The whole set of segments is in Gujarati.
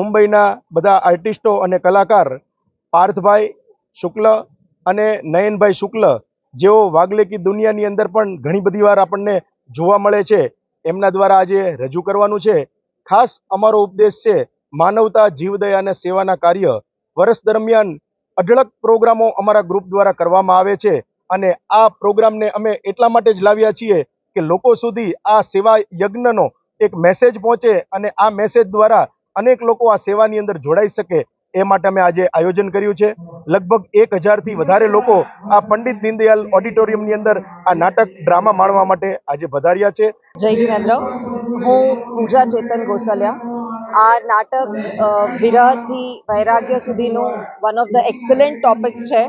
મુંબઈના બધા આર્ટિસ્ટો અને કલાકાર પાર્થભાઈ શુક્લ અને નયનભાઈ શુક્લ જેઓ વાગલે કી દુનિયાની અંદર પણ ઘણી બધી વાર આપણને જોવા મળે છે, એમના દ્વારા આજે રજૂ કરવાનું છે. ખાસ અમારો ઉપદેશ છે માનવતા, જીવદયા અને સેવાના કાર્ય. વર્ષ દરમિયાન અઢળક પ્રોગ્રામો અમારા ગ્રુપ દ્વારા કરવામાં આવે છે અને આ પ્રોગ્રામને અમે એટલા માટે જ લાવ્યા છીએ કે લોકો સુધી આ સેવા યજ્ઞનો એક મેસેજ પહોંચે અને આ મેસેજ દ્વારા અનેક લોકો આ સેવાની અંદર જોડાઈ શકે, એ માટે અમે આજે આયોજન કર્યું છે. લગભગ 1000થી વધારે લોકો આ પંડિત દીનદયાલ ઓડિટોરિયમની અંદર આ નાટક ડ્રામા માણવા માટે આજે પધાર્યા છે. જય જીનેન્દ્ર, હું પૂજા ચેતન ગોસલિયા. આ નાટક વિરહથી વૈરાગ્ય સુધીનું one of the excellent topics છે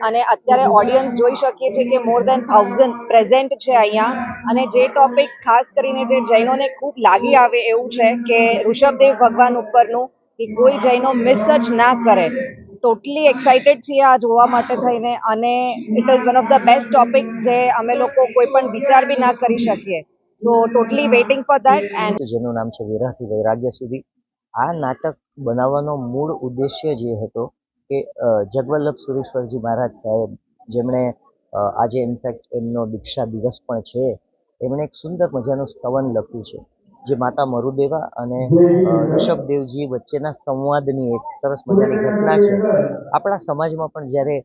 અને અત્યારે ઓડિયન્સ જોઈ શકીએ છીએ કે મોર દેન 1000 પ્રેઝન્ટ છે અહીંયા. અને જે ટોપિક ખાસ કરીને જે જૈનોને ખૂબ લાગી આવે એવું છે કે ઋષભદેવ ભગવાન ઉપરનું, કે કોઈ જૈનો મિસ જ ના કરે. ટોટલી એક્સાઇટેડ છીએ આ જોવા માટે થઈને અને it is one of the best topics જે અમે લોકો કોઈ પણ વિચાર બી ના કરી શકીએ. So totally waiting for that. And જેનું નામ છે વિરહથી વૈરાગ્ય સુધી. આ નાટક બનાવવાનો મૂળ ઉદ્દેશ્ય જે હતો કે જગવલ્લભ સુરેશ્વરજી મહારાજ સાહેબ, જેમણે આજે ઇનફેક્ટ એમનો દીક્ષા દિવસ પણ છે, એમણે એક સુંદર મજાનું સ્તવન લખ્યું છે જે માતા મરુદેવા અને ઋષભદેવજી વચ્ચેના સંવાદની એક સરસ મજાની ઘટના છે. આપણા સમાજમાં પણ જ્યારે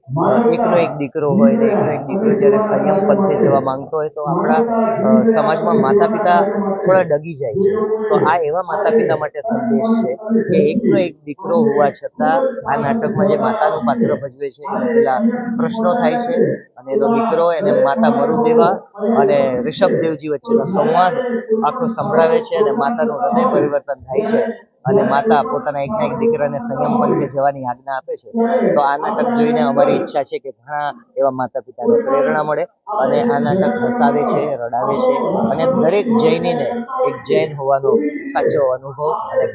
એકનો એક દીકરો હોય ને એકનો એક દીકરો જ્યારે સંયમ પંથે જવા માંગતો હોય તો આપણા સમાજમાં માતા પિતા થોડા ડગી જાય છે. તો આ એવા માતા પિતા માટે સંદેશ છે કે એકનો એક દીકરો હોવા છતાં આ નાટકમાં જે માતાનું પાત્ર ભજવે છે એને પેલા પ્રશ્નો થાય છે અને એનો દીકરો એને માતા મરુદેવા અને ઋષભદેવજી વચ્ચેનો સંવાદ આખો સંભળાવે છે અને માતાનું હૃદય પરિવર્તન થાય છે અને માતા પોતાના એકના એક દીકરાને સંયમ પંથે જવાની આજ્ઞા આપે છે. તો આ નાટક જોઈને અમારી ઈચ્છા છે કે ઘણા એવા માતા પિતાને પ્રેરણા મળે અને આ નાટક હસાવે છે, રડાવે છે અને દરેક જૈનીને એક જૈન હોવાનો સાચો અનુભવ અને